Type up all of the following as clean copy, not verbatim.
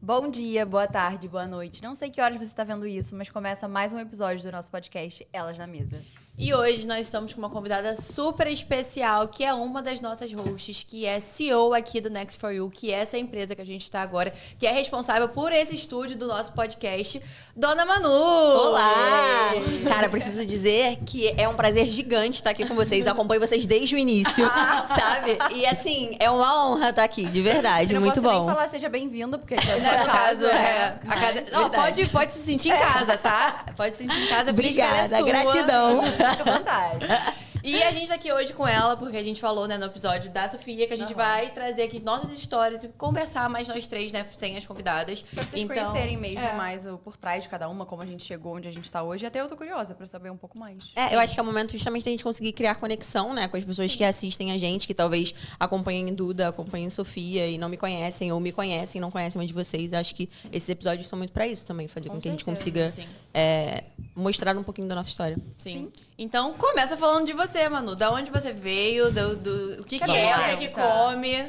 Bom dia, boa tarde, boa noite. Não sei que horas você está vendo isso, mas começa mais um episódio do nosso podcast Elas na Mesa. E hoje nós estamos com uma convidada super especial, que é uma das nossas hosts, que é CEO aqui do Next For You, que é essa empresa que a gente está agora, que é responsável por esse estúdio do nosso podcast, Dona Manu! Olá! Cara, preciso dizer que é um prazer gigante estar aqui com vocês. Eu acompanho vocês desde o início, sabe? E assim, é uma honra estar aqui, de verdade. Eu não Muito posso bom. nem falar seja bem-vinda, porque aqui é No caso, a casa... Não, pode se sentir em casa, tá? Pode se sentir em casa. Obrigada, gratidão. Fica à vontade. E a gente tá aqui hoje com ela, porque a gente falou, né, no episódio da Sofia, que a gente vai trazer aqui nossas histórias e conversar mais nós três, né, sem as convidadas. Pra vocês conhecerem mesmo mais o por trás de cada uma, como a gente chegou, onde a gente tá hoje. E até eu tô curiosa pra saber um pouco mais. Eu acho que é o momento justamente da gente conseguir criar conexão, né, com as pessoas que assistem a gente, que talvez acompanhem Duda, acompanhem Sofia e não me conhecem, ou me conhecem e não conhecem mais de vocês. Acho que esses episódios são muito pra isso também, fazer com que a gente consiga mostrar um pouquinho da nossa história. Sim. Então, começa falando de você, Manu. Da onde você veio, o que é, o que come.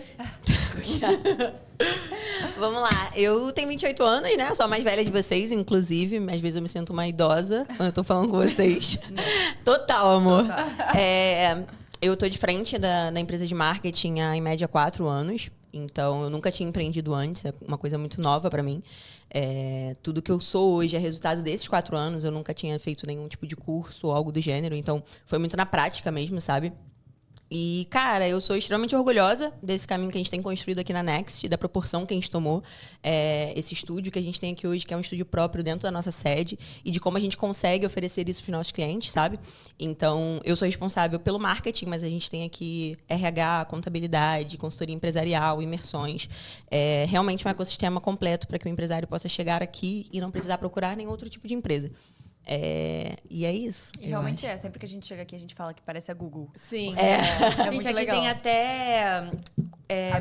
Vamos lá. Eu tenho 28 anos, né? Sou a mais velha de vocês, inclusive. Às vezes eu me sinto uma idosa quando eu tô falando com vocês. Total, amor. Eu tô de frente da empresa de marketing há, em média, 4 anos. Então, eu nunca tinha empreendido antes. É uma coisa muito nova pra mim. Tudo que eu sou hoje é resultado desses 4 anos. Eu nunca tinha feito nenhum tipo de curso ou algo do gênero. Então, foi muito na prática mesmo, sabe? E, cara, eu sou extremamente orgulhosa desse caminho que a gente tem construído aqui na Next, da proporção que a gente tomou, esse estúdio que a gente tem aqui hoje, que é um estúdio próprio dentro da nossa sede, e de como a gente consegue oferecer isso para os nossos clientes, sabe? Então, eu sou responsável pelo marketing, mas a gente tem aqui RH, contabilidade, consultoria empresarial, imersões. Realmente um ecossistema completo para que o empresário possa chegar aqui e não precisar procurar nenhum outro tipo de empresa. E é isso. E realmente sempre que a gente chega aqui, a gente fala que parece a Google. Sim. A gente muito aqui legal. tem até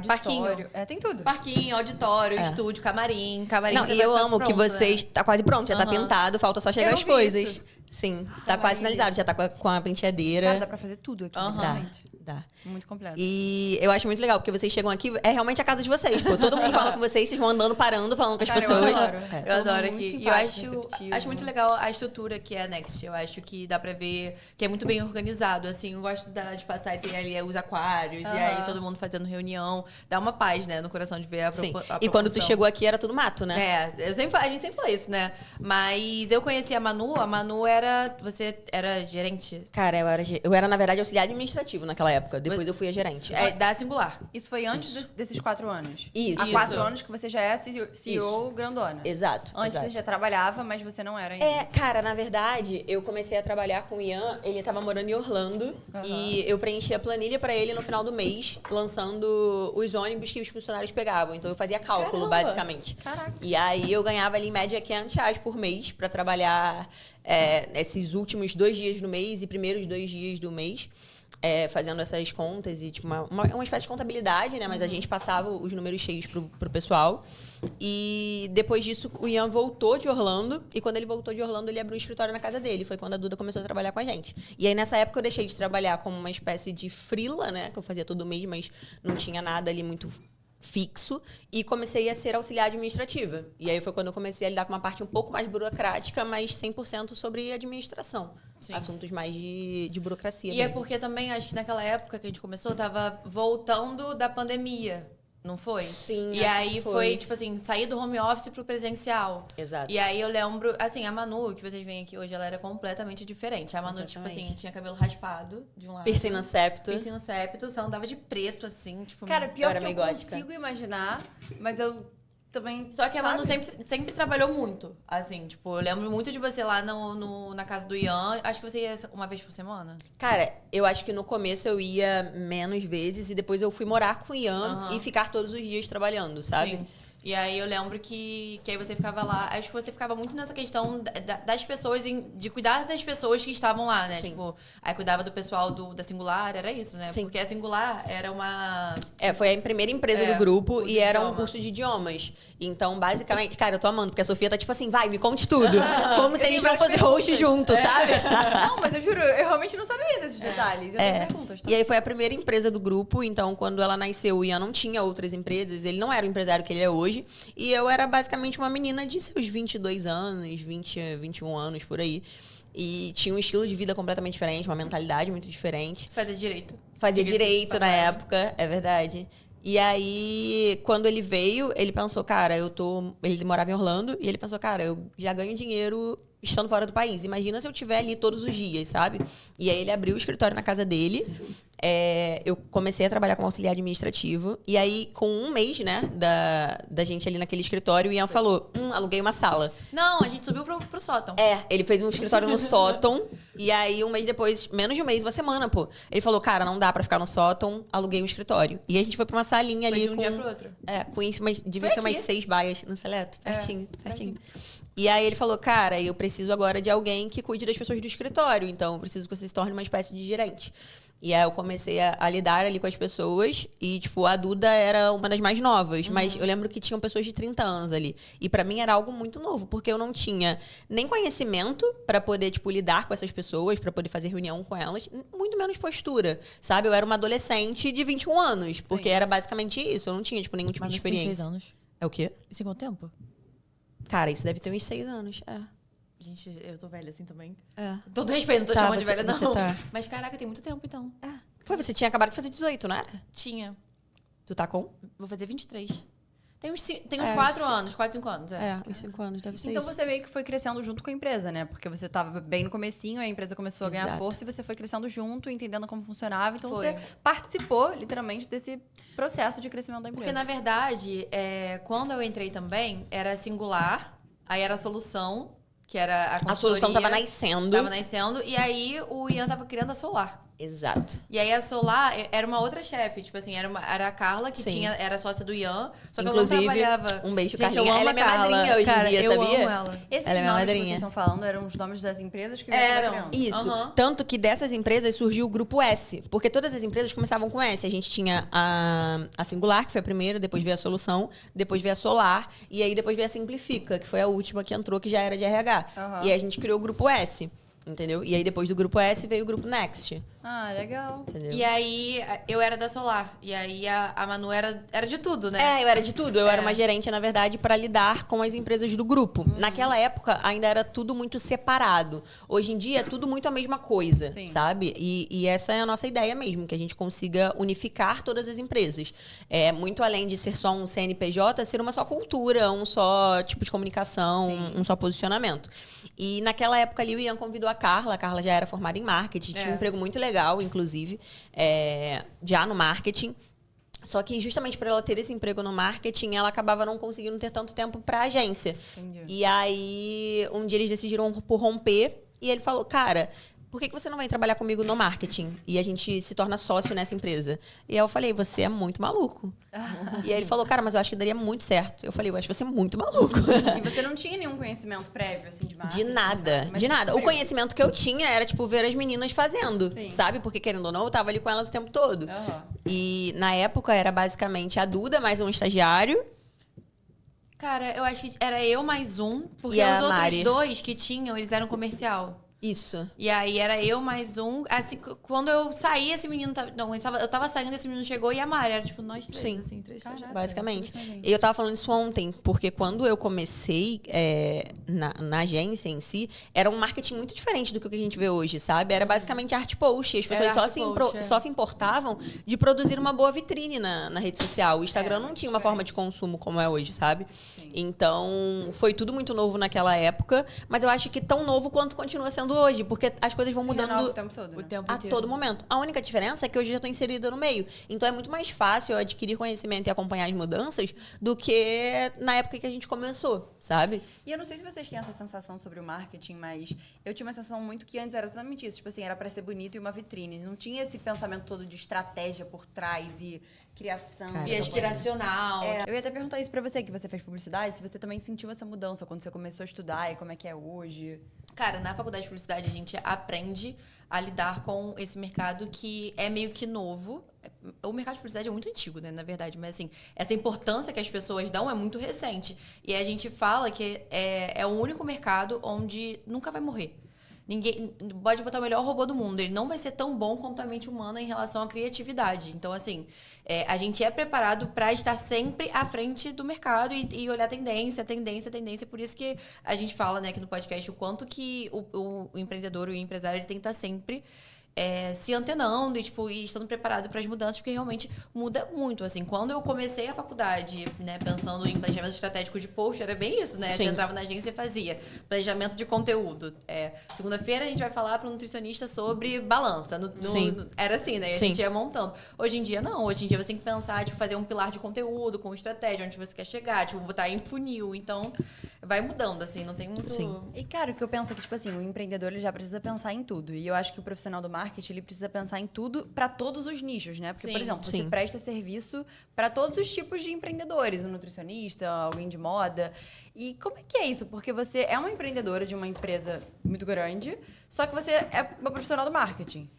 parquinho. Tem tudo. Parquinho, auditório, estúdio, camarim. Não, e eu amo que vocês... Tá quase pronto, já tá pintado, falta só chegar as coisas. Isso. Sim, tá quase finalizado, já tá com a penteadeira. Cara, dá pra fazer tudo aqui, realmente. Dá. Muito completo. E eu acho muito legal, porque vocês chegam aqui, é realmente a casa de vocês. Pô. Todo mundo fala com vocês, vocês vão andando, parando, falando com as pessoas. Eu adoro aqui. E eu acho muito legal a estrutura que é a Next. Eu acho que dá pra ver que é muito bem organizado. Assim, eu gosto de passar e ter ali os aquários, e aí todo mundo fazendo reunião. Dá uma paz, né, no coração de ver a proporção. E quando tu chegou aqui, era tudo mato, né? A gente sempre fala isso, né? Mas eu conheci a Manu você era gerente? Cara, eu era, na verdade, auxiliar administrativo naquela época. Depois eu fui a gerente. Da Singular. Isso foi antes desses 4 anos? Isso. Há 4 anos que você já é CEO grandona. Exato. Antes você já trabalhava, mas você não era ainda. Cara, na verdade, eu comecei a trabalhar com o Ian, ele tava morando em Orlando, e eu preenchi a planilha pra ele no final do mês, lançando os ônibus que os funcionários pegavam. Então eu fazia cálculo, basicamente. Caraca. E aí eu ganhava ali em média R$500 por mês pra trabalhar esses últimos 2 dias do mês e primeiros 2 dias do mês. Fazendo essas contas e tipo uma espécie de contabilidade, né? Mas a gente passava os números cheios pro pessoal. E depois disso, o Ian voltou de Orlando. E quando ele voltou de Orlando, ele abriu um escritório na casa dele. Foi quando a Duda começou a trabalhar com a gente. E aí, nessa época, eu deixei de trabalhar como uma espécie de freela, né? Que eu fazia todo mês, mas não tinha nada ali muito fixo, e comecei a ser auxiliar administrativa. E aí foi quando eu comecei a lidar com uma parte um pouco mais burocrática, mas 100% sobre administração. Sim. Assuntos mais de burocracia. E mesmo. é porque também, acho que naquela época que a gente começou, tava voltando da pandemia. Não foi? Sim. E aí foi, tipo assim, sair do home office pro presencial. Exato. E aí eu lembro, assim, a Manu, que vocês veem aqui hoje, ela era completamente diferente. A Manu, tipo assim, tinha cabelo raspado de um lado. Piercing no septo. Piercing no septo. Você andava de preto, assim, tipo... Cara, pior eu que eu consigo imaginar, mas eu também... Só que a Manu sempre trabalhou muito, assim, tipo, eu lembro muito de você lá na casa do Ian, acho que você ia uma vez por semana. Cara, eu acho que no começo eu ia menos vezes e depois eu fui morar com o Ian e ficar todos os dias trabalhando, sabe? Sim. E aí eu lembro que aí você ficava lá, acho que você ficava muito nessa questão das pessoas, de cuidar das pessoas que estavam lá, né? Sim. Tipo, aí cuidava do pessoal da Singular, era isso, né? Sim. Porque a Singular era uma... Foi a primeira empresa do grupo e era idioma. um curso de idiomas. Então, basicamente, cara, eu tô amando, porque a Sofia tá tipo assim, vai, me conte tudo. Como se a gente não fosse host junto, sabe? Não, mas eu juro, eu realmente não sabia desses detalhes. Eu tenho perguntas, tá? E aí foi a primeira empresa do grupo, então quando ela nasceu, o Ian não tinha outras empresas, ele não era o empresário que ele é hoje, hoje. E eu era basicamente uma menina de seus 22 anos, 20, 21 anos, por aí. E tinha um estilo de vida completamente diferente, uma mentalidade muito diferente. Fazia direito. Fazia direito na época, é verdade. E aí, quando ele veio, ele pensou, cara, ele morava em Orlando, e ele pensou, cara, eu já ganho dinheiro estando fora do país. Imagina se eu estiver ali todos os dias, sabe? E aí ele abriu o escritório na casa dele. Eu comecei a trabalhar como auxiliar administrativo. E aí, com um mês, né, da gente ali naquele escritório, o Ian falou, aluguei uma sala. Não, a gente subiu pro sótão. Ele fez um escritório no sótão. E aí, um mês depois, menos de um mês, uma semana, pô. Ele falou, cara, não dá pra ficar no sótão, aluguei um escritório. E a gente foi pra uma salinha ali de um dia pro outro. Com isso, mas devia ter umas 6 baias no Seleto. Pertinho. E aí ele falou, cara, eu preciso agora de alguém que cuide das pessoas do escritório. Então, eu preciso que você se torne uma espécie de gerente. E aí eu comecei a lidar ali com as pessoas. E, tipo, a Duda era uma das mais novas. Mas eu lembro que tinham pessoas de 30 anos ali. E pra mim era algo muito novo. Porque eu não tinha nem conhecimento pra poder, tipo, lidar com essas pessoas. Pra poder fazer reunião com elas. Muito menos postura, sabe? Eu era uma adolescente de 21 anos. Porque era basicamente isso. Eu não tinha, tipo, nenhum tipo de experiência. Mas 6 anos. É o quê? Isso em quanto tempo? Cara, isso deve ter uns 6 anos. Gente, eu tô velha assim também. Todo respeito, não tô chamando de velha, não. Você tá. Mas, caraca, tem muito tempo, então. Foi, você tinha acabado de fazer 18, não era? Tinha. Tu tá com? Vou fazer 23. Tem uns 4 anos, 4, 5 anos. Uns 5 anos, deve ser então isso. você meio que foi crescendo junto com a empresa, né? Porque você tava bem no comecinho, a empresa começou a ganhar força e você foi crescendo junto, entendendo como funcionava. Então você participou, literalmente, desse processo de crescimento da empresa. Porque, na verdade, quando eu entrei também, era Singular, aí era a Solução, que era a consultoria. A Solução tava nascendo. Tava nascendo, e aí o Ian tava criando a Solar. Exato. E aí a Solar era uma outra chefe, tipo assim, era a Carla, que era sócia do Ian, só que inclusive, ela não trabalhava. Um beijo, Gente, Carlinha. Ela é minha madrinha hoje em dia, eu sabia? Amo ela. Esses Ela é minha nomes que madrinha. vocês estão falando eram os nomes das empresas que Eram. Isso. Tanto que dessas empresas surgiu o Grupo S. Porque todas as empresas começavam com S. A gente tinha a Singular, que foi a primeira, depois veio a Solução, depois veio a Solar, e aí depois veio a Simplifica, que foi a última que entrou, que já era de RH. E aí a gente criou o Grupo S. Entendeu? E aí, depois do Grupo S, veio o Grupo Next. Ah, legal. Entendeu? E aí, eu era da Solar. E aí, a Manu era de tudo, né? Eu era de tudo. Eu era uma gerente, na verdade, para lidar com as empresas do grupo. Naquela época, ainda era tudo muito separado. Hoje em dia, é tudo muito a mesma coisa, sabe? E essa é a nossa ideia mesmo, que a gente consiga unificar todas as empresas. Muito além de ser só um CNPJ, ser uma só cultura, um só tipo de comunicação, um só posicionamento. E naquela época ali, o Ian convidou a Carla já era formada em marketing, tinha um emprego muito legal, inclusive, já no marketing. Só que justamente por ela ter esse emprego no marketing, ela acabava não conseguindo ter tanto tempo para agência. Entendi. E aí, um dia eles decidiram por romper e ele falou, cara, por que você não vem trabalhar comigo no marketing? E a gente se torna sócio nessa empresa. E aí eu falei, você é muito maluco. E aí ele falou, cara, mas eu acho que daria muito certo. Eu falei, eu acho você muito maluco. E você não tinha nenhum conhecimento prévio, assim, de marketing? De nada, Mas de nada. O conhecimento que eu tinha era, tipo, ver as meninas fazendo, sabe? Porque, querendo ou não, eu tava ali com elas o tempo todo. E, na época, era basicamente a Duda mais um estagiário. Cara, eu acho que era eu mais um, porque E a os outros Mari. 2 que tinham, eles eram comercial. Isso. E aí era eu mais um. Assim, quando eu saí, esse menino tava. Não, eu tava saindo, esse menino chegou e a Mari. Era tipo nós três, Sim. assim, 3 estagiários. Basicamente. E eu tava falando isso ontem, porque quando eu comecei na agência em si, era um marketing muito diferente do que a gente vê hoje, sabe? Era basicamente art post. As pessoas só se importavam de produzir uma boa vitrine na rede social. O Instagram não tinha uma forma de consumo como é hoje, sabe? Então, foi tudo muito novo naquela época, mas eu acho que tão novo quanto continua sendo hoje, porque as coisas vão mudando o tempo todo, né? a todo momento. A única diferença é que hoje eu já estou inserida no meio. Então é muito mais fácil eu adquirir conhecimento e acompanhar as mudanças do que na época que a gente começou, sabe? E eu não sei se vocês têm essa sensação sobre o marketing, mas eu tinha uma sensação muito que antes era exatamente isso. Tipo assim, era para ser bonito e uma vitrine. Não tinha esse pensamento todo de estratégia por trás e criação. E aspiracional. Eu ia até perguntar isso pra você, que você fez publicidade, se você também sentiu essa mudança quando você começou a estudar e como é que é hoje. Cara, na faculdade de publicidade a gente aprende a lidar com esse mercado que é meio que novo. O mercado de publicidade é muito antigo, né, na verdade. Mas, assim, essa importância que as pessoas dão é muito recente. E a gente fala que é o único mercado onde nunca vai morrer. ninguém pode botar o melhor robô do mundo. Ele não vai ser tão bom quanto a mente humana em relação à criatividade. Então, assim, a gente é preparado para estar sempre à frente do mercado e olhar tendência. Por isso que a gente fala, né, aqui no podcast o quanto que o empreendedor, o empresário, ele tem que estar sempre se antenando e estando preparado para as mudanças, porque realmente muda muito. Assim, quando eu comecei a faculdade, né, pensando em planejamento estratégico de post, era bem isso, né? Você entrava na agência e fazia planejamento de conteúdo. Segunda-feira a gente vai falar para um nutricionista sobre balança. Era assim, né? A gente ia montando. Hoje em dia, não. Hoje em dia você tem que pensar, fazer um pilar de conteúdo com estratégia, onde você quer chegar, botar em funil. Então, vai mudando, assim, não tem muito... E, cara, o que eu penso é que, o empreendedor ele já precisa pensar em tudo. E eu acho que o profissional do marketing, ele precisa pensar em tudo para todos os nichos, né? Porque, por exemplo, você presta serviço para todos os tipos de empreendedores, um nutricionista, alguém de moda. E como é que é isso? Porque você é uma empreendedora de uma empresa muito grande, só que você é uma profissional do marketing.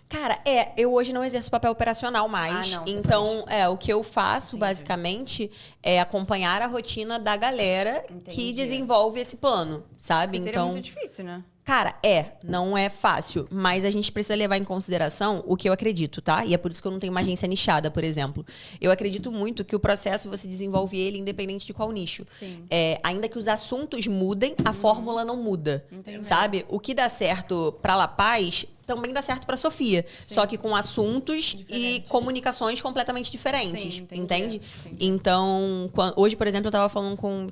Cara, eu hoje não exerço papel operacional mais. Então, o que eu faço, basicamente, é acompanhar a rotina da galera que desenvolve esse plano, sabe? Porque seria muito difícil, né? Cara, não é fácil, mas a gente precisa levar em consideração o que eu acredito, tá? E é por isso que eu não tenho uma agência nichada, por exemplo. Eu acredito muito que o processo, você desenvolve ele independente de qual nicho. Ainda que os assuntos mudem, a fórmula não muda, sabe? O que dá certo pra La Paz também dá certo pra Sofia. Só que com assuntos e comunicações completamente diferentes, entende? Então, hoje, por exemplo,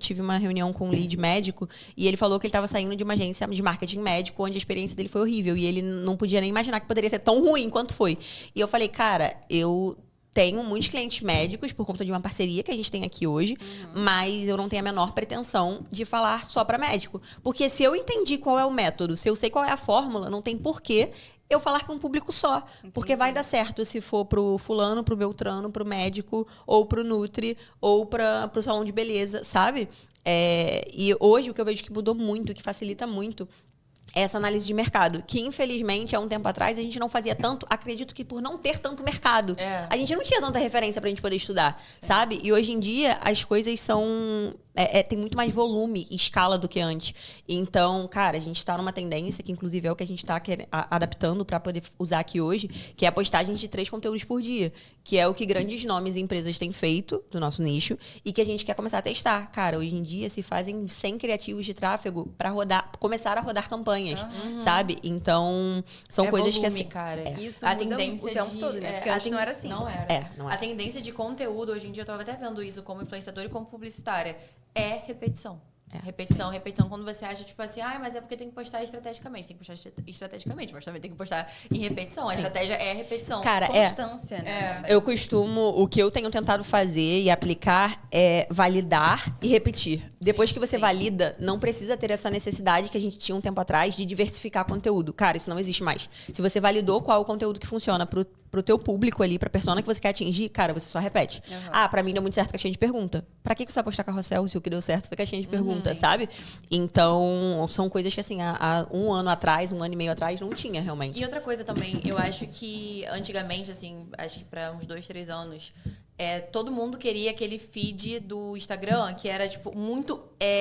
tive uma reunião com um lead médico e ele falou que ele estava saindo de uma agência de marketing médico onde a experiência dele foi horrível e ele não podia nem imaginar que poderia ser tão ruim quanto foi. E eu falei, cara, eu tenho muitos clientes médicos por conta de uma parceria que a gente tem aqui hoje, mas eu não tenho a menor pretensão de falar só para médico. Porque se eu entendi qual é o método, se eu sei qual é a fórmula, não tem porquê eu falar para um público só. Porque vai dar certo se for pro fulano, pro beltrano, pro médico, ou pro nutri, ou pro salão de beleza, sabe? E hoje o que eu vejo que mudou muito, que facilita muito, essa análise de mercado, que infelizmente há um tempo atrás a gente não fazia tanto, acredito que por não ter tanto mercado. A gente não tinha tanta referência pra gente poder estudar, sabe? E hoje em dia as coisas são... tem muito mais volume e escala do que antes. Então, cara, a gente tá numa tendência, que inclusive é o que a gente tá adaptando para poder usar aqui hoje, que é a postagem de 3 conteúdos por dia, que é o que grandes nomes e empresas têm feito do nosso nicho e que a gente quer começar a testar. Cara, hoje em dia se fazem 100 criativos de tráfego para começar a rodar campanhas, sabe? Então, são coisas volume, que assim... cara. Isso a tendência o tempo todo, né? Porque antes não era assim. Não era. Não era. A tendência de conteúdo, hoje em dia, eu tava até vendo isso como influenciadora e como publicitária, é repetição. Repetição. Quando você acha, mas é porque tem que postar estrategicamente. Tem que postar estrategicamente, mas também tem que postar em repetição. A estratégia é repetição. Cara, constância, né? O que eu tenho tentado fazer e aplicar é validar e repetir. Depois que você valida, não precisa ter essa necessidade que a gente tinha um tempo atrás de diversificar conteúdo. Cara, isso não existe mais. Se você validou qual é o conteúdo que funciona pro teu público ali, pra persona que você quer atingir, cara, você só repete. Pra mim deu muito certo caixinha de pergunta. Pra que você vai postar carrossel se o que deu certo foi caixinha de pergunta, sabe? Então, são coisas que assim, há um ano atrás, 1 ano e meio atrás, não tinha realmente. E outra coisa também, eu acho que antigamente, assim, acho que pra uns 2, 3 anos, todo mundo queria aquele feed do Instagram que era, muito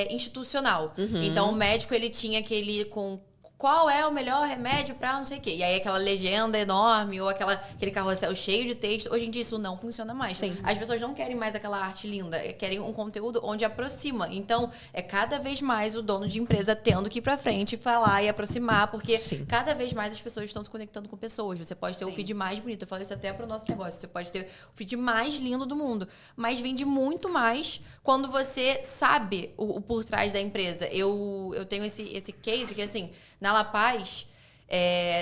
institucional. Então, o médico, ele tinha aquele com... Qual é o melhor remédio pra não sei o quê? E aí aquela legenda enorme ou aquele carrossel cheio de texto. Hoje em dia isso não funciona mais. As pessoas não querem mais aquela arte linda. Querem um conteúdo onde aproxima. Então, é cada vez mais o dono de empresa tendo que ir pra frente, falar e aproximar. Porque cada vez mais as pessoas estão se conectando com pessoas. Você pode ter o feed mais bonito. Eu falo isso até pro nosso negócio. Você pode ter o feed mais lindo do mundo. Mas vende muito mais quando você sabe o por trás da empresa. Eu tenho esse case que, assim... Na La Paz,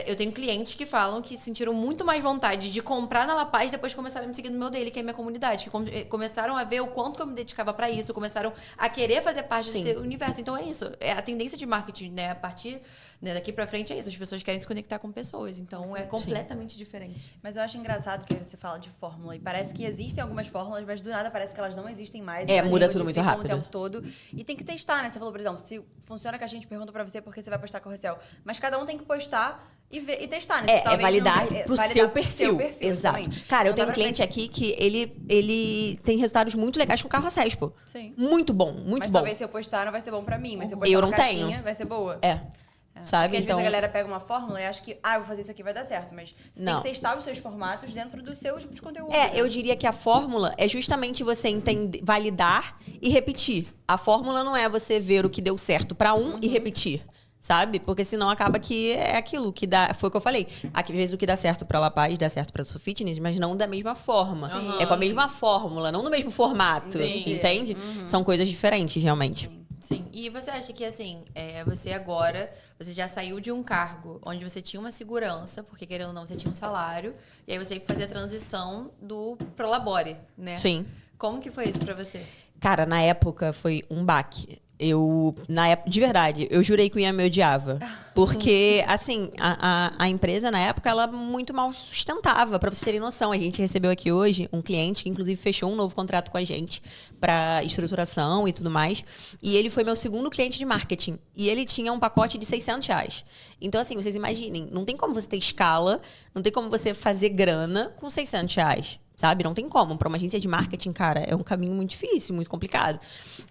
eu tenho clientes que falam que sentiram muito mais vontade de comprar na La Paz depois que começaram a me seguir no meu daily, que é a minha comunidade. Que começaram a ver o quanto que eu me dedicava para isso, começaram a querer fazer parte desse universo. Então, é isso. A tendência de marketing, né? A partir daqui para frente é isso. As pessoas querem se conectar com pessoas. Então, é completamente diferente. Mas eu acho engraçado que você fala de fórmula. E parece que existem algumas fórmulas, mas do nada parece que elas não existem mais. Muda tudo muito rápido. O tempo todo. E tem que testar, né? Você falou, por exemplo, se funciona que a gente pergunta para você porque você vai postar carrossel. Mas cada um tem que postar e ver e testar, né? Validar pro seu perfil. Exato. Exatamente. Cara, eu tenho um cliente aqui que ele tem resultados muito legais com carrosséis, pô. Sim. Muito bom, muito bom. Mas talvez se eu postar não vai ser bom pra mim, mas se eu postar eu não uma caixinha, tenho. vai ser boa. sabe? Porque então às vezes a galera pega uma fórmula e acha que, eu vou fazer isso aqui, vai dar certo. Mas você tem que testar os seus formatos dentro do seu tipo de conteúdo. Eu diria que a fórmula é justamente você entender, validar e repetir. A fórmula não é você ver o que deu certo pra e repetir. Sabe? Porque senão acaba que é aquilo que dá... Foi o que eu falei. Às vezes o que dá certo pra La Paz dá certo pra Soul Fitness, mas não da mesma forma. Sim. É com a mesma fórmula, não no mesmo formato. Sim. Entende? São coisas diferentes, realmente. Sim. E você acha que, assim, você agora... Você já saiu de um cargo onde você tinha uma segurança, porque, querendo ou não, você tinha um salário. E aí você ia fazer a transição do Prolabore, né? Sim. Como que foi isso pra você? Cara, na época foi um baque. De verdade, eu jurei que o Ian me odiava. Porque, assim, a empresa, na época, ela muito mal sustentava. Pra vocês terem noção, a gente recebeu aqui hoje um cliente que, inclusive, fechou um novo contrato com a gente pra estruturação e tudo mais. E ele foi meu segundo cliente de marketing. E ele tinha um pacote de R$600. Então, assim, vocês imaginem, não tem como você ter escala, não tem como você fazer grana com R$600. Sabe? Não tem como. Para uma agência de marketing, cara, é um caminho muito difícil, muito complicado.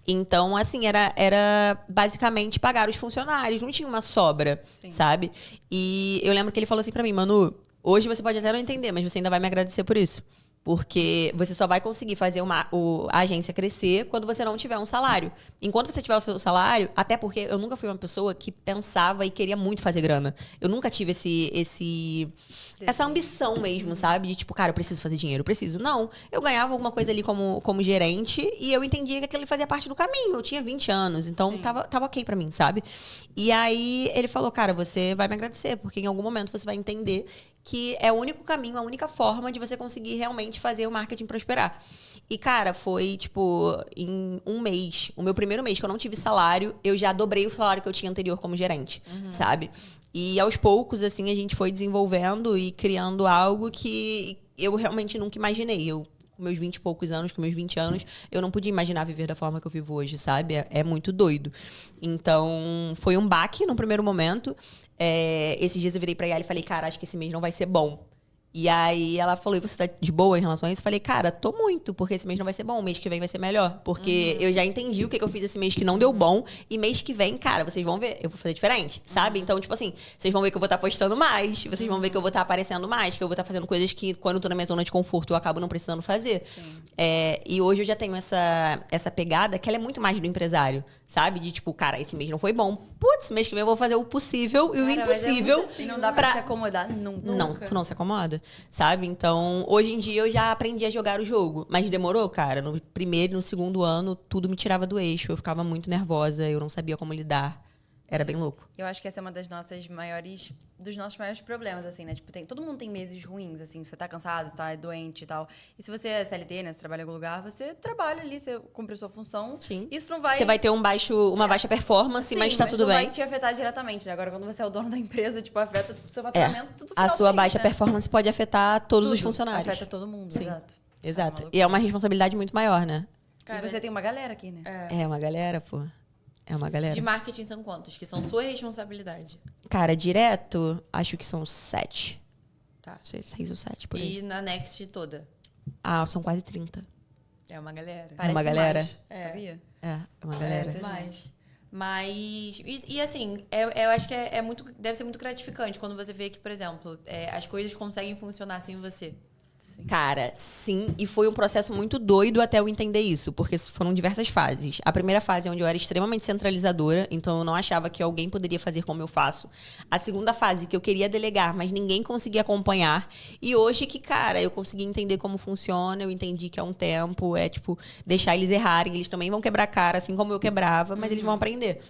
Então, assim, era basicamente pagar os funcionários. Não tinha uma sobra, sabe? E eu lembro que ele falou assim pra mim, Manu, hoje você pode até não entender, mas você ainda vai me agradecer por isso. Porque você só vai conseguir fazer a agência crescer quando você não tiver um salário. Enquanto você tiver o seu salário, até porque eu nunca fui uma pessoa que pensava e queria muito fazer grana. Eu nunca tive essa ambição mesmo, sabe? De tipo, cara, eu preciso fazer dinheiro, eu preciso. Não, eu ganhava alguma coisa ali como gerente e eu entendia que aquilo fazia parte do caminho. Eu tinha 20 anos, então tava ok pra mim, sabe? E aí ele falou, cara, você vai me agradecer, porque em algum momento você vai entender que é o único caminho, a única forma de você conseguir realmente fazer o marketing prosperar. E, cara, foi, tipo, em um mês, o meu primeiro mês que eu não tive salário, eu já dobrei o salário que eu tinha anterior como gerente, sabe? E aos poucos, assim, a gente foi desenvolvendo e criando algo que eu realmente nunca imaginei. Com meus 20 e poucos anos, com meus 20 anos, eu não podia imaginar viver da forma que eu vivo hoje, sabe? É muito doido. Então, foi um baque no primeiro momento. Esses dias eu virei pra ela e falei, cara, acho que esse mês não vai ser bom. E aí ela falou, e você tá de boa em relação a isso? Eu falei, cara, tô muito, porque esse mês não vai ser bom, o mês que vem vai ser melhor. Porque eu já entendi o que eu fiz esse mês que não deu bom, e mês que vem, cara, vocês vão ver, eu vou fazer diferente, sabe? Então, tipo assim, vocês vão ver que eu vou estar postando mais, vocês vão ver que eu vou estar aparecendo mais, que eu vou estar fazendo coisas que, quando eu tô na minha zona de conforto, eu acabo não precisando fazer. E hoje eu já tenho essa pegada que ela é muito mais do empresário, sabe? De tipo, cara, esse mês não foi bom. Putz, mês que vem eu vou fazer o possível e o impossível. Assim, não dá pra se acomodar nunca. Não, tu não se acomoda, sabe? Então, hoje em dia eu já aprendi a jogar o jogo. Mas demorou, cara. No primeiro e no segundo ano, tudo me tirava do eixo. Eu ficava muito nervosa, eu não sabia como lidar. Era bem louco. Eu acho que essa é uma dos nossos maiores problemas, assim, né? Tipo, todo mundo tem meses ruins, assim. Você tá cansado, você tá doente e tal. E se você é CLT, né? Você trabalha em algum lugar, você trabalha ali, você cumpre a sua função. Sim. Isso não vai... Você vai ter uma baixa performance, sim, mas tá tudo bem. Não vai te afetar diretamente, né? Agora, quando você é o dono da empresa, tipo, afeta o seu faturamento, tudo A sua baixa né? performance pode afetar todos os funcionários. Afeta todo mundo, sim. Exato. E é uma responsabilidade muito maior, né? Cara, e você tem uma galera aqui, né? É uma galera, pô. É uma galera. De marketing são quantos? Que são sua responsabilidade? Cara, direto, acho que são 7. Tá. 6 ou 7, por aí. E na Next toda? São quase 30. É uma galera. É uma galera. Mais, sabia? É uma galera. Parece mais. Mas, e assim, eu acho que deve ser muito gratificante quando você vê que, por exemplo, as coisas conseguem funcionar sem você. Cara, sim. E foi um processo muito doido até eu entender isso. Porque foram diversas fases. A primeira fase é onde eu era extremamente centralizadora. Então, eu não achava que alguém poderia fazer como eu faço. A segunda fase, que eu queria delegar, mas ninguém conseguia acompanhar. E hoje que, cara, eu consegui entender como funciona. Eu entendi que é um tempo. É, tipo, deixar eles errarem. Eles também vão quebrar a cara, assim como eu quebrava. Mas eles vão aprender.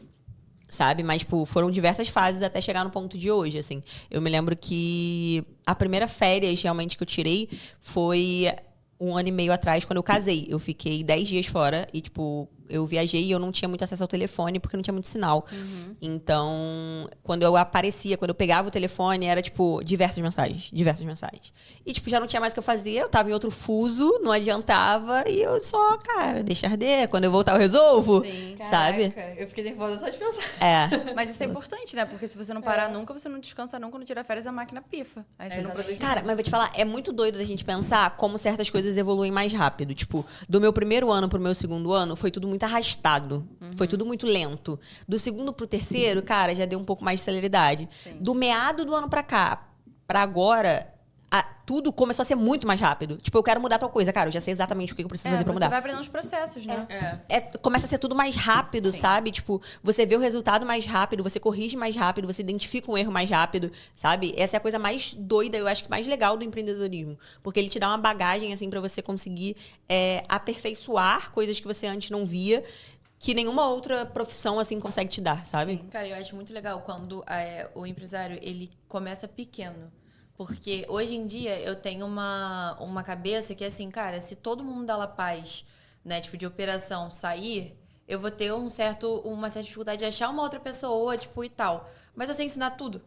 Sabe? Mas, tipo, foram diversas fases até chegar no ponto de hoje, assim. Eu me lembro que a primeira férias, realmente, que eu tirei foi 1 ano e meio atrás, quando eu casei. Eu fiquei 10 dias fora e, tipo, eu viajei e eu não tinha muito acesso ao telefone porque não tinha muito sinal. Então, quando eu aparecia, quando eu pegava o telefone, era, tipo, diversas mensagens. E, tipo, já não tinha mais o que eu fazer, eu tava em outro fuso, não adiantava, e eu só, cara, deixa arder. Quando eu voltar, eu resolvo. Sim, sabe? Caraca, eu fiquei nervosa só de pensar. Mas isso é importante, né? Porque se você não parar nunca, você não descansa nunca, não tira férias, a máquina pifa. Aí você não produz. Cara, mas vou te falar, é muito doido da gente pensar como certas coisas evoluem mais rápido. Tipo, do meu primeiro ano pro meu segundo ano, foi tudo muito arrastado. Foi tudo muito lento. Do segundo pro terceiro, cara, já deu um pouco mais de celeridade. Sim. Do meado do ano pra cá, pra agora, tudo começou a ser muito mais rápido. Tipo, eu quero mudar tal coisa, cara, eu já sei exatamente o que eu preciso fazer pra mudar. Você vai aprendendo os processos, né? Começa a ser tudo mais rápido, sabe? Tipo, você vê o resultado mais rápido, você corrige mais rápido, você identifica um erro mais rápido, sabe? Essa é a coisa mais doida, eu acho que mais legal do empreendedorismo. Porque ele te dá uma bagagem, assim, pra você conseguir aperfeiçoar coisas que você antes não via, que nenhuma outra profissão, assim, consegue te dar, sabe? Sim. Cara, eu acho muito legal quando o empresário, ele começa pequeno. Porque hoje em dia eu tenho uma cabeça que, assim, cara, se todo mundo da La Paz, né, tipo, de operação sair, eu vou ter uma certa dificuldade de achar uma outra pessoa, tipo, e tal. Mas eu sei ensinar tudo.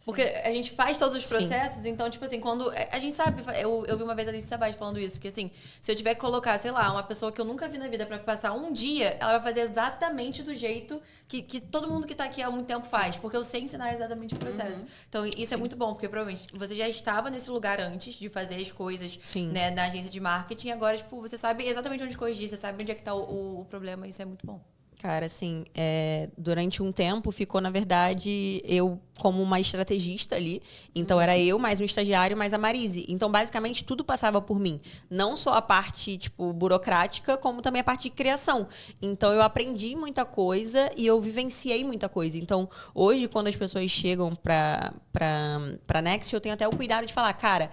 Porque a gente faz todos os processos, então, tipo assim, quando... A gente sabe... Eu vi uma vez a Alice Sabag falando isso, que assim, se eu tiver que colocar, sei lá, uma pessoa que eu nunca vi na vida pra passar um dia, ela vai fazer exatamente do jeito que todo mundo que tá aqui há muito tempo faz. Porque eu sei ensinar exatamente o processo. Então, isso é muito bom, porque provavelmente você já estava nesse lugar antes de fazer as coisas, né, na agência de marketing. Agora, tipo, você sabe exatamente onde corrigir, você sabe onde é que tá o problema. Isso é muito bom. Cara, assim, durante um tempo ficou, na verdade, eu como uma estrategista ali. Então, era eu, mais um estagiário, mais a Marise. Então, basicamente, tudo passava por mim. Não só a parte, tipo, burocrática, como também a parte de criação. Então, eu aprendi muita coisa e eu vivenciei muita coisa. Então, hoje, quando as pessoas chegam pra Next, eu tenho até o cuidado de falar, cara,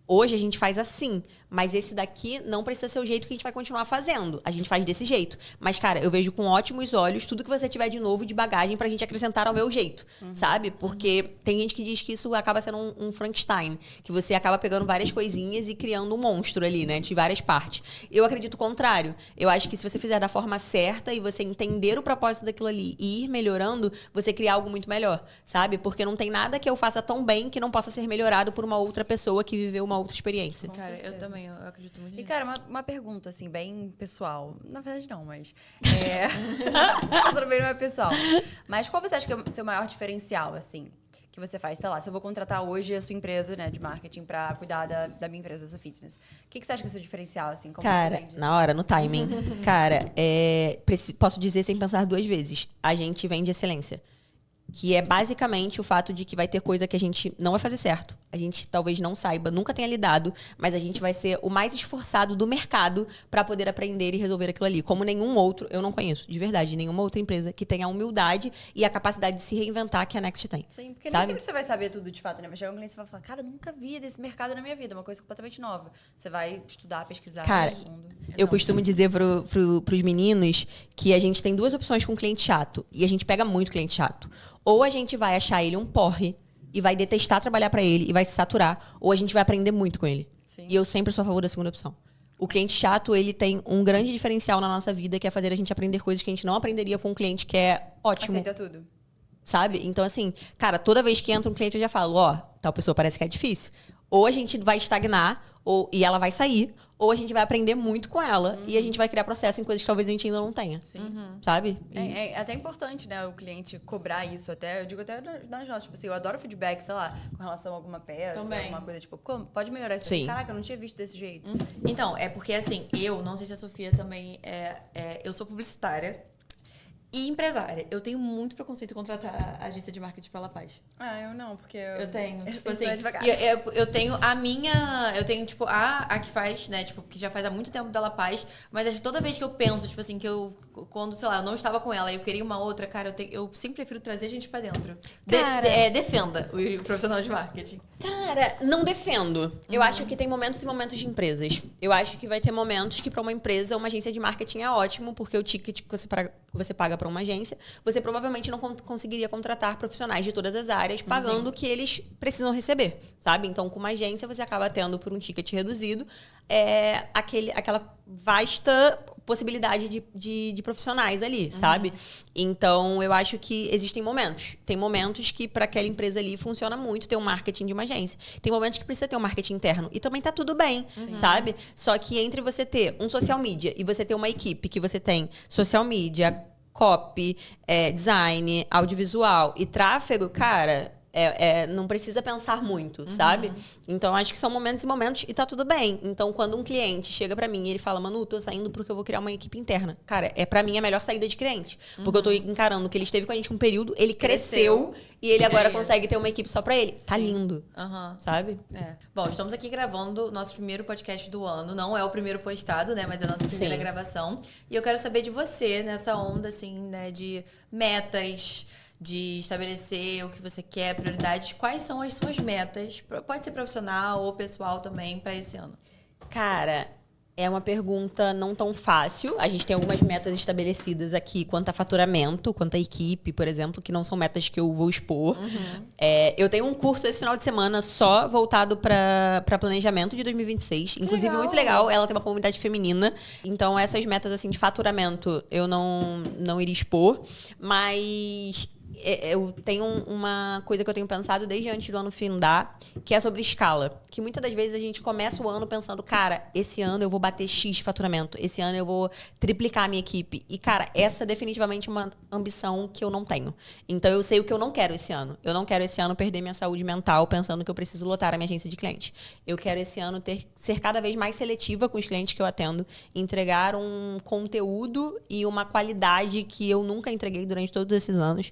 hoje a gente faz assim, mas esse daqui não precisa ser o jeito que a gente vai continuar fazendo. A gente faz desse jeito. Mas, cara, eu vejo com ótimos olhos tudo que você tiver de novo de bagagem pra gente acrescentar ao meu jeito, sabe? Porque tem gente que diz que isso acaba sendo um Frankenstein, que você acaba pegando várias coisinhas e criando um monstro ali, né? De várias partes. Eu acredito o contrário. Eu acho que se você fizer da forma certa e você entender o propósito daquilo ali e ir melhorando, você cria algo muito melhor, sabe? Porque não tem nada que eu faça tão bem que não possa ser melhorado por uma outra pessoa que viveu uma outra experiência. Cara, eu também. Eu acredito muito nisso. E, cara, uma pergunta, assim, bem pessoal. Na verdade, não, mas... Tudo bem, não é pessoal. Mas qual você acha que é o seu maior diferencial, assim, que você faz? Sei lá, se eu vou contratar hoje a sua empresa, né, de marketing pra cuidar da minha empresa, da sua fitness. O que você acha que é o seu diferencial, assim? Como cara, na hora, no timing. Cara, posso dizer sem pensar duas vezes. A gente vende excelência. Que é basicamente o fato de que vai ter coisa que a gente não vai fazer certo. A gente talvez não saiba, nunca tenha lidado, mas a gente vai ser o mais esforçado do mercado para poder aprender e resolver aquilo ali. Como nenhum outro, eu não conheço, de verdade, nenhuma outra empresa que tenha a humildade e a capacidade de se reinventar que a Next tem. Sim, porque nem sempre você vai saber tudo de fato, né? Vai chegar um cliente e vai falar, cara, eu nunca vi desse mercado na minha vida, uma coisa completamente nova. Você vai estudar, pesquisar. Cara, eu costumo dizer pros meninos que a gente tem duas opções com cliente chato e a gente pega muito cliente chato. Ou a gente vai achar ele um porre e vai detestar trabalhar pra ele e vai se saturar, ou a gente vai aprender muito com ele. Sim. E eu sempre sou a favor da segunda opção. O cliente chato, ele tem um grande diferencial na nossa vida, que é fazer a gente aprender coisas que a gente não aprenderia com um cliente que é ótimo. Aceita tudo. Sabe? Então, assim, cara, toda vez que entra um cliente, eu já falo, tal pessoa parece que é difícil. Ou a gente vai estagnar, e ela vai sair, ou a gente vai aprender muito com ela e a gente vai criar processo em coisas que talvez a gente ainda não tenha. Sim. Sabe? É até importante, né, o cliente cobrar isso até. Eu digo até nas nossas, tipo assim, eu adoro feedback, sei lá, com relação a alguma peça, alguma coisa, tipo, pode melhorar isso aqui. Caraca, eu não tinha visto desse jeito. Então, é porque assim, eu não sei se a Sofia também eu sou publicitária e empresária. Eu tenho muito preconceito em contratar a agência de marketing pra La Paz. Eu não, porque eu tenho, tipo assim, eu tenho eu tenho, tipo, a que faz, né, tipo, que já faz há muito tempo da La Paz, mas toda vez que eu penso, tipo assim, quando, sei lá, eu não estava com ela e eu queria uma outra, cara, eu sempre prefiro trazer gente pra dentro. Defenda o profissional de marketing. Cara, não defendo. Eu acho que tem momentos e momentos de empresas. Eu acho que vai ter momentos que pra uma empresa, uma agência de marketing é ótimo, porque o ticket que você paga para uma agência, você provavelmente não conseguiria contratar profissionais de todas as áreas pagando o que eles precisam receber, sabe? Então, com uma agência, você acaba tendo, por um ticket reduzido, aquela vasta possibilidade de profissionais ali, sabe? Então, eu acho que existem momentos. Tem momentos que, para aquela empresa ali, funciona muito ter um marketing de uma agência. Tem momentos que precisa ter um marketing interno. E também tá tudo bem, sabe? Só que entre você ter um social media e você ter uma equipe que você tem social media, copy, design, audiovisual e tráfego, cara, Não precisa pensar muito, sabe? Então, acho que são momentos e momentos e tá tudo bem. Então, quando um cliente chega pra mim e ele fala, Manu, tô saindo porque eu vou criar uma equipe interna. Cara, pra mim a melhor saída de cliente. Porque eu tô encarando que ele esteve com a gente um período, ele cresceu e ele agora consegue ter uma equipe só pra ele. Tá lindo, sabe? Bom, estamos aqui gravando o nosso primeiro podcast do ano. Não é o primeiro postado, né? Mas é a nossa primeira gravação. E eu quero saber de você, nessa onda, assim, né? De metas, de estabelecer o que você quer, prioridades. Quais são as suas metas? Pode ser profissional ou pessoal também para esse ano. Cara, é uma pergunta não tão fácil. A gente tem algumas metas estabelecidas aqui quanto a faturamento, quanto a equipe, por exemplo, que não são metas que eu vou expor. Eu tenho um curso esse final de semana só voltado para planejamento de 2026. Inclusive, muito legal. Ela tem uma comunidade feminina. Então, essas metas assim de faturamento eu não iria expor. Mas eu tenho uma coisa que eu tenho pensado desde antes do ano findar, que é sobre escala. Que muitas das vezes a gente começa o ano pensando, cara, esse ano eu vou bater X de faturamento, esse ano eu vou triplicar a minha equipe. E, cara, essa é definitivamente uma ambição que eu não tenho. Então, eu sei o que eu não quero esse ano. Eu não quero esse ano perder minha saúde mental pensando que eu preciso lotar a minha agência de clientes. Eu quero esse ano ser cada vez mais seletiva com os clientes que eu atendo, entregar um conteúdo e uma qualidade que eu nunca entreguei durante todos esses anos.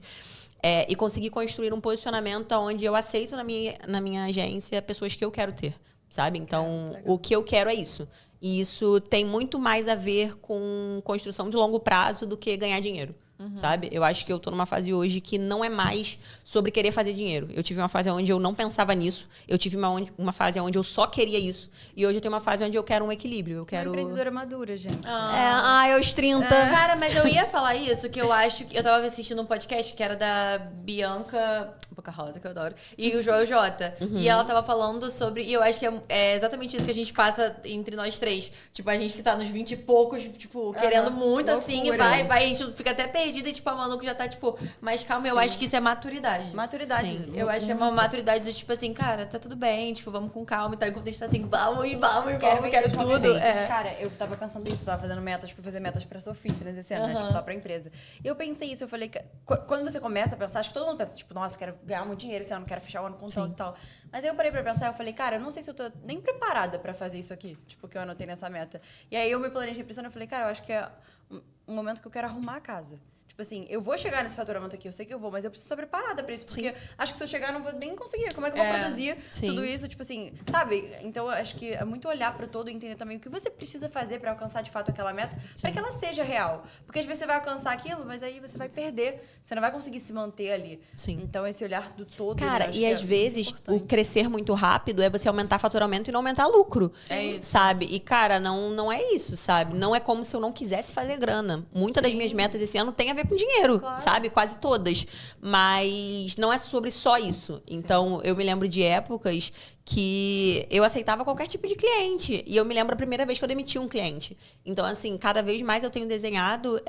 E conseguir construir um posicionamento onde eu aceito na minha agência pessoas que eu quero ter, sabe? Então, o que eu quero é isso. E isso tem muito mais a ver com construção de longo prazo do que ganhar dinheiro. Sabe? Eu acho que eu tô numa fase hoje que não é mais sobre querer fazer dinheiro. Eu tive uma fase onde eu não pensava nisso. Eu tive uma fase onde eu só queria isso. E hoje eu tenho uma fase onde eu quero um equilíbrio. Eu quero... Uma empreendedora madura, gente. Aos 30. Cara, mas eu ia falar isso, que eu acho que... Eu tava assistindo um podcast que era da Bianca Rosa, que eu adoro, e o Joel J. E ela tava falando sobre... E eu acho que é exatamente isso que a gente passa entre nós três. Tipo, a gente que tá nos 20 e poucos, tipo, querendo muito, assim, e vai, a gente fica até perdida e, tipo, a Manu que já tá, tipo, mais calma. Sim. Eu acho que isso é maturidade. Maturidade. Eu acho que é uma maturidade do, tipo, assim, cara, tá tudo bem, tipo, vamos com calma e tal. Enquanto a gente tá assim, vamos, quero tudo. Cara, eu tava pensando isso, tava fazendo metas, fui fazer metas pra Soul Fitness esse ano, né? Tipo, só pra empresa. E eu pensei isso, eu falei, quando você começa a pensar, acho que todo mundo pensa, tipo, nossa, quero ganhar muito dinheiro esse ano, quero fechar o ano com tanto e tal. Mas aí eu parei pra pensar, eu falei, cara, eu não sei se eu tô nem preparada pra fazer isso aqui, tipo, que eu anotei nessa meta. E aí eu me planejei pensando, eu falei, cara, eu acho que é um momento que eu quero arrumar a casa. Tipo assim, eu vou chegar nesse faturamento aqui, eu sei que eu vou, mas eu preciso estar preparada pra isso. Porque acho que se eu chegar, eu não vou nem conseguir. Como é que eu vou produzir tudo isso? Tipo assim, sabe? Então, eu acho que é muito olhar pro todo e entender também o que você precisa fazer pra alcançar, de fato, aquela meta, pra que ela seja real. Porque às vezes você vai alcançar aquilo, mas aí você vai perder. Você não vai conseguir se manter ali. Então, esse olhar do todo... Cara, e às vezes, o crescer muito rápido é você aumentar faturamento e não aumentar lucro. Sabe? E, cara, não é isso, sabe? Não é como se eu não quisesse fazer grana. Muitas das minhas metas esse ano tem a ver com dinheiro, sabe? Quase todas. Mas não é sobre só isso. Então, eu me lembro de épocas que eu aceitava qualquer tipo de cliente. E eu me lembro a primeira vez que eu demiti um cliente. Então, assim, cada vez mais eu tenho desenhado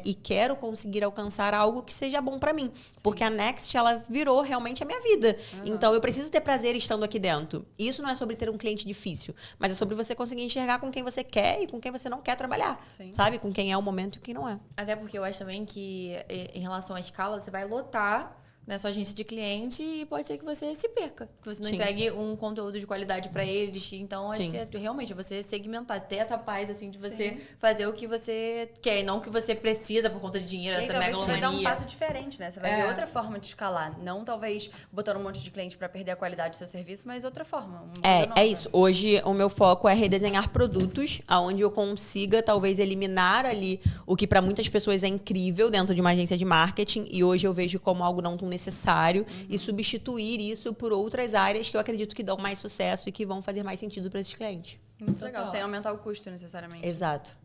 e quero conseguir alcançar algo que seja bom pra mim. Porque a Next, ela virou realmente a minha vida. Então, eu preciso ter prazer estando aqui dentro. E isso não é sobre ter um cliente difícil, mas é sobre você conseguir enxergar com quem você quer e com quem você não quer trabalhar. Sabe? Com quem é o momento e quem não é. Até porque eu acho também que, em relação à escala, você vai lotar na sua agência de cliente e pode ser que você se perca, que você não entregue um conteúdo de qualidade para eles. Então, acho que realmente é você segmentar, ter essa paz, assim, de você fazer o que você quer e não o que você precisa por conta de dinheiro, essa megalomania. Você vai dar um passo diferente, né? Você vai ver outra forma de escalar. Não, talvez, botando um monte de cliente para perder a qualidade do seu serviço, mas outra forma. É isso. Hoje, o meu foco é redesenhar produtos onde eu consiga, talvez, eliminar ali o que para muitas pessoas é incrível dentro de uma agência de marketing e hoje eu vejo como algo não tão necessário e substituir isso por outras áreas que eu acredito que dão mais sucesso e que vão fazer mais sentido para esses clientes. Muito legal, sem aumentar o custo necessariamente. Exato.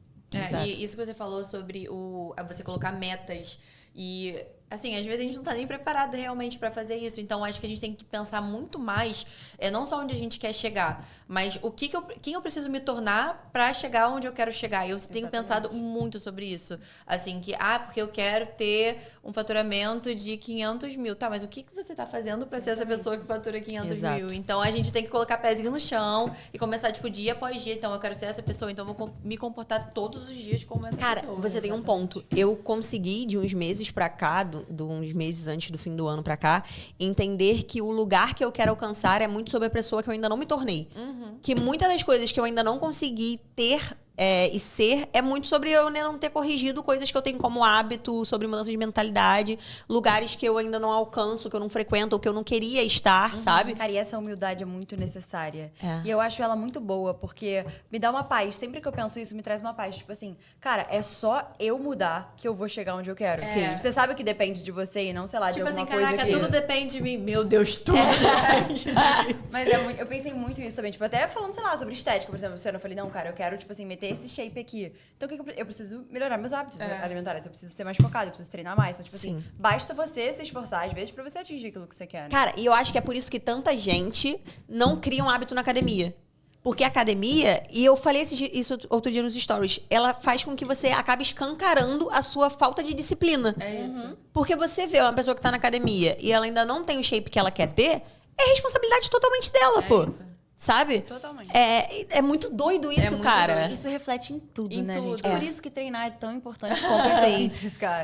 E isso que você falou sobre você colocar metas e... Assim, às vezes a gente não tá nem preparado realmente para fazer isso. Então, acho que a gente tem que pensar muito mais, não só onde a gente quer chegar, mas quem eu preciso me tornar para chegar onde eu quero chegar. Eu tenho pensado muito sobre isso. Assim, porque eu quero ter um faturamento de 500 mil. Tá, mas o que você tá fazendo para ser essa pessoa que fatura 500 mil? Então, a gente tem que colocar pezinho no chão e começar, tipo, dia após dia. Então, eu quero ser essa pessoa, então eu vou me comportar todos os dias como essa pessoa. Cara, você tem um ponto. Eu consegui, de uns meses pra cá, de uns meses antes do fim do ano pra cá, entender que o lugar que eu quero alcançar é muito sobre a pessoa que eu ainda não me tornei. Que muitas das coisas que eu ainda não consegui ter e ser é muito sobre eu ainda não ter corrigido coisas que eu tenho como hábito, sobre mudança de mentalidade, lugares que eu ainda não alcanço, que eu não frequento, ou que eu não queria estar, sabe? Cara, e essa humildade é muito necessária. E eu acho ela muito boa, porque me dá uma paz. Sempre que eu penso isso, me traz uma paz. Tipo assim, cara, é só eu mudar que eu vou chegar onde eu quero. Sim. Tipo, você sabe que depende de você e não, sei lá, de alguma coisa caraca, que... tudo depende de mim. Meu Deus, tudo depende de mim. Mas eu pensei muito nisso também. Tipo, até falando, sei lá, sobre estética, por exemplo. Eu falei, não, cara, eu quero, tipo assim, meter esse shape aqui. Então, o que eu preciso melhorar meus hábitos alimentares. Eu preciso ser mais focada, eu preciso treinar mais. Então, tipo assim, basta você se esforçar, às vezes, pra você atingir aquilo que você quer. Né? Cara, e eu acho que é por isso que tanta gente não cria um hábito na academia. Porque a academia, e eu falei isso outro dia nos stories, ela faz com que você acabe escancarando a sua falta de disciplina. É isso. Porque você vê uma pessoa que tá na academia e ela ainda não tem o shape que ela quer ter, é responsabilidade totalmente dela, pô. Isso. Sabe? Totalmente. É muito doido isso, muito cara. Isso reflete em tudo, Em né, tudo. gente? Por isso que treinar é tão importante como fitness, cara.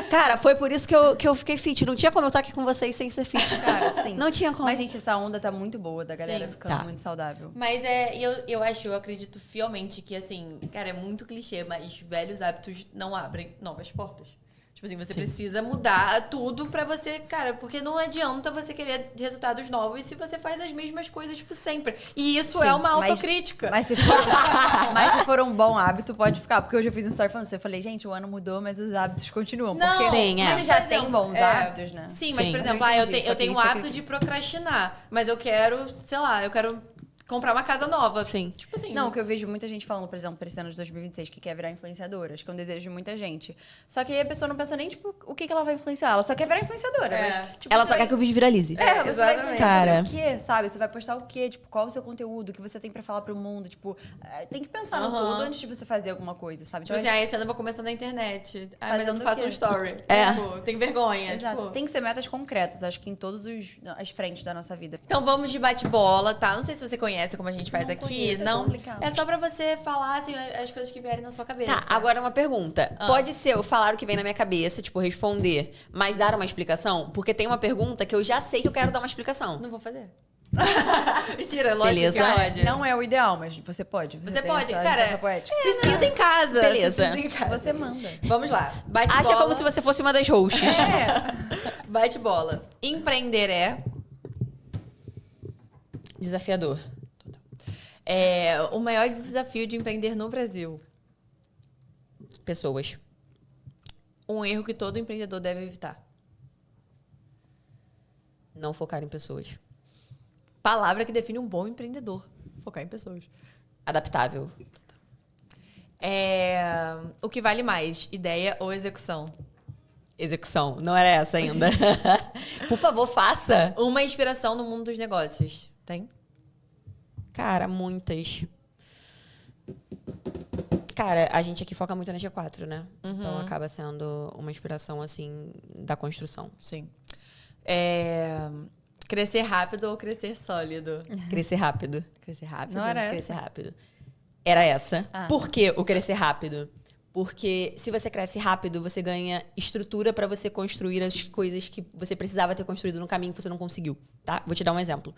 Cara, foi por isso que eu fiquei fit. Não tinha como eu estar aqui com vocês sem ser fit. Cara, sim. Não tinha como. Mas, gente, essa onda tá muito boa da galera Sim. ficando Tá. muito saudável. Mas eu acredito fielmente que, assim, cara, é muito clichê, mas velhos hábitos não abrem novas portas. Tipo assim, você precisa mudar tudo pra você, cara, porque não adianta você querer resultados novos se você faz as mesmas coisas, tipo, sempre. E isso é uma autocrítica. Mas se for um bom hábito, pode ficar. Porque hoje eu fiz um story falando isso. Eu falei, gente, o ano mudou, mas os hábitos continuam. Não, porque sim, mas já tem bons hábitos, né? Sim, mas, Sim. por exemplo, Mas eu eu entendi, só que tenho um isso hábito de procrastinar, mas eu quero, sei lá, eu quero comprar uma casa nova. Sim. Tipo assim. Não, o que eu vejo muita gente falando, por exemplo, para esse ano de 2026, que quer virar influenciadora. Acho que é um desejo de muita gente. Só que aí a pessoa não pensa nem, tipo, o que ela vai influenciar. Ela só quer virar influenciadora. Mas, tipo, Ela você só vai- quer que o vídeo viralize. Você vai Exatamente. influenciar Cara. sobre o quê, sabe? Você vai postar o quê? Tipo, qual o seu conteúdo? O que você tem pra falar pro mundo? Tipo, tem que pensar no todo antes de você fazer alguma coisa, sabe? Tipo assim, esse ano eu vou começar na internet. Mas eu Fazendo não o faço quê? um story. É. Tipo, tenho vergonha. Exato. Tipo. Tem que ser metas concretas, acho que em todas as frentes da nossa vida. Então vamos de bate-bola, tá? Não sei se você conhece como a gente faz Não aqui. conheço, Não. é complicado. É só pra você falar assim, as coisas que vierem na sua cabeça. Tá, agora uma pergunta. Pode ser eu falar o que vem na minha cabeça, tipo, responder, mas dar uma explicação? Porque tem uma pergunta que eu já sei que eu quero dar uma explicação. Não vou fazer. Mentira, lógico Beleza. que pode. Não é o ideal, mas você pode. Você tem pode, essa cara. licença poética. Se sinta em casa. Beleza. Se sinta em casa. Você manda. Vamos lá. Bate-bola. Acha como se você fosse uma das hosts. Bate-bola. Empreender é Desafiador. o maior desafio de empreender no Brasil. Pessoas. Um erro que todo empreendedor deve evitar. Não focar em pessoas. Palavra que define um bom empreendedor. Focar em pessoas. Adaptável. O que vale mais, ideia ou execução? Execução. Não era essa ainda. Por favor, faça. Uma inspiração no mundo dos negócios. Tem? Cara, muitas. Cara, a gente aqui foca muito na G4, né? Então acaba sendo uma inspiração, assim, da construção. Sim. Crescer rápido ou crescer sólido? Crescer rápido. Crescer rápido. Não era Crescer essa? rápido. Era essa. Ah. Por que o crescer rápido? Porque se você cresce rápido, você ganha estrutura para você construir as coisas que você precisava ter construído no caminho que você não conseguiu, tá? Vou te dar um exemplo.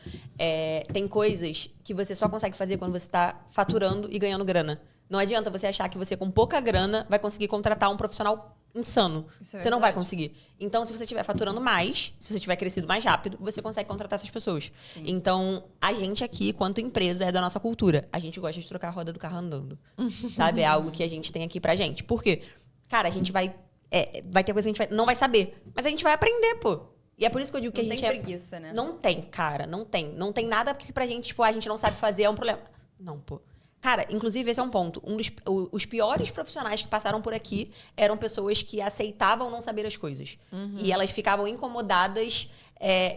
Tem coisas que você só consegue fazer quando você está faturando e ganhando grana. Não adianta você achar que você, com pouca grana, vai conseguir contratar um profissional insano. Isso é Você não vai verdade. conseguir. Então, se você estiver faturando mais, se você tiver crescido mais rápido, você consegue contratar essas pessoas. Então, a gente aqui, quanto empresa, é da nossa cultura. A gente gosta de trocar a roda do carro andando. Sabe? É algo que a gente tem aqui pra gente. Por quê? Cara, a gente vai ter coisa que a gente não vai saber. Mas a gente vai aprender, pô. E é por isso que eu digo que Não a gente tem preguiça, né? Não tem, cara. Não tem. Não tem nada que pra gente, tipo, a gente não sabe fazer, é um problema. Não, pô. Cara, inclusive, esse é um ponto. Os piores profissionais que passaram por aqui eram pessoas que aceitavam não saber as coisas. E elas ficavam incomodadas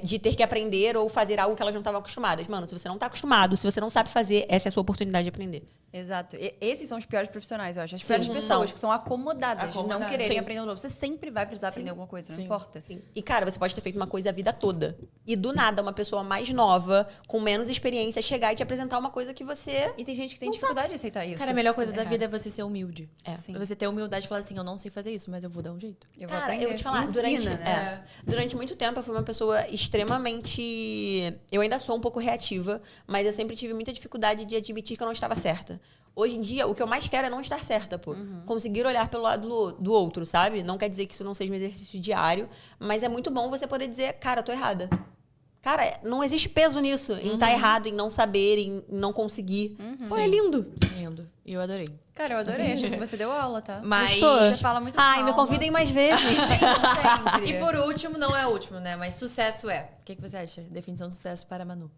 de ter que aprender ou fazer algo que elas não estavam acostumadas. Mano, se você não tá acostumado, se você não sabe fazer, essa é a sua oportunidade de aprender. Exato. Esses são os piores profissionais, eu acho. As piores pessoas que são acomodadas, de não quererem aprender um novo. Você sempre vai precisar aprender alguma coisa, não importa. Sim. E, cara, você pode ter feito uma coisa a vida toda. E do nada, uma pessoa mais nova, com menos experiência, chegar e te apresentar uma coisa que você... E tem gente que tem dificuldade de aceitar isso. Cara, a melhor coisa da vida é você ser humilde. Sim. Você ter humildade e falar assim, eu não sei fazer isso, mas eu vou dar um jeito. Cara, eu vou te falar, durante muito tempo eu fui uma pessoa extremamente... Eu ainda sou um pouco reativa, mas eu sempre tive muita dificuldade de admitir que eu não estava certa. Hoje em dia, o que eu mais quero é não estar certa, pô. Conseguir olhar pelo lado do outro, sabe? Não quer dizer que isso não seja um exercício diário, mas é muito bom você poder dizer, cara, eu tô errada. Cara, não existe peso nisso, em estar errado, em não saber, em não conseguir. Pô, é lindo. Lindo. E eu adorei. Cara, eu adorei. Acho que você deu aula, tá? Mas você fala muito calma. Ai, me convidem mais vezes. Sempre. E por último, não é o último, né? Mas sucesso é. O que você acha? Definição de sucesso para a Manu.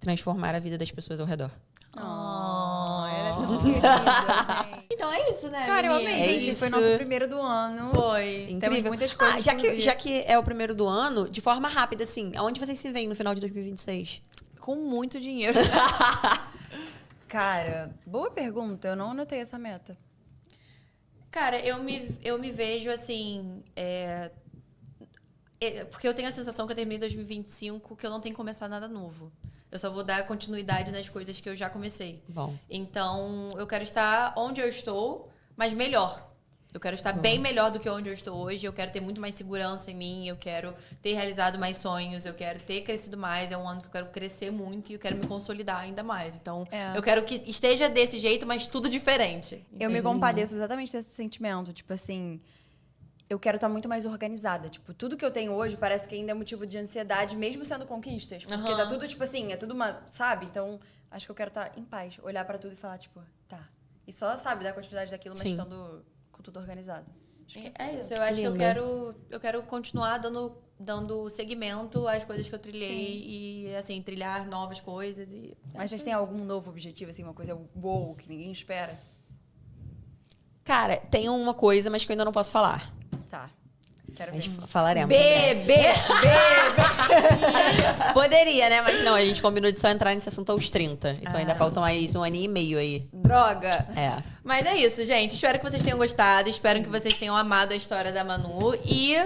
Transformar a vida das pessoas ao redor. Ela é tão querida, gente. Então é isso, né, Cara, eu amei, menina? gente. Foi nosso primeiro do ano. Foi. Temos Incrível. muitas coisas Já que é o primeiro do ano, de forma rápida, assim, aonde vocês se veem no final de 2026? Com muito dinheiro. Cara, boa pergunta. Eu não anotei essa meta. Cara, eu me vejo assim... porque eu tenho a sensação que eu terminei 2025 que eu não tenho que começar nada novo. Eu só vou dar continuidade nas coisas que eu já comecei. Bom. Então, eu quero estar onde eu estou, mas melhor. Eu quero estar bem melhor do que onde eu estou hoje. Eu quero ter muito mais segurança em mim. Eu quero ter realizado mais sonhos. Eu quero ter crescido mais. É um ano que eu quero crescer muito e eu quero me consolidar ainda mais. Então, eu quero que esteja desse jeito, mas tudo diferente. Eu me compadeço exatamente desse sentimento. Tipo assim... Eu quero estar muito mais organizada. Tipo, tudo que eu tenho hoje parece que ainda é motivo de ansiedade, mesmo sendo conquistas. Porque tá tudo, tipo assim, é tudo uma... Sabe? Então, acho que eu quero estar em paz. Olhar pra tudo e falar, tipo, tá. E só, sabe, dar continuidade daquilo, mas estando com tudo organizado. É isso. Eu acho que eu quero continuar dando seguimento às coisas que eu trilhei. E, assim, trilhar novas coisas. Mas vocês têm algum novo objetivo, assim, uma coisa wow, que ninguém espera? Cara, tem uma coisa, mas que eu ainda não posso falar. Tá. Quero ver. Falaremos. Bebê! Poderia, né? Mas não, a gente combinou de só entrar nesse assunto aos 30. Então ainda falta mais 1 ano e meio aí. Droga! É. Mas é isso, gente. Espero que vocês tenham gostado. Espero que vocês tenham amado a história da Manu. E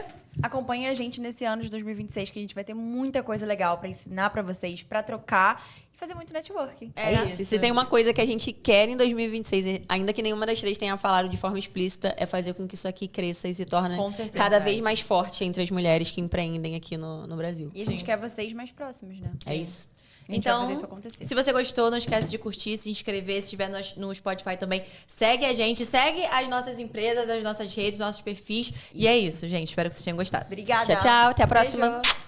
acompanhe a gente nesse ano de 2026, que a gente vai ter muita coisa legal pra ensinar pra vocês, pra trocar e fazer muito networking. É isso. Se tem uma coisa que a gente quer em 2026, ainda que nenhuma das três tenha falado de forma explícita, é fazer com que isso aqui cresça e se torne cada vez mais forte entre as mulheres que empreendem aqui no Brasil. E a gente quer vocês mais próximos, né? É isso. Então, vai fazer isso acontecer. Se você gostou, não esquece de curtir, se inscrever. Se estiver no Spotify também, segue a gente. Segue as nossas empresas, as nossas redes, nossos perfis. E é isso, gente. Espero que vocês tenham gostado. Obrigada. Tchau, tchau. Até a próxima. Beijo.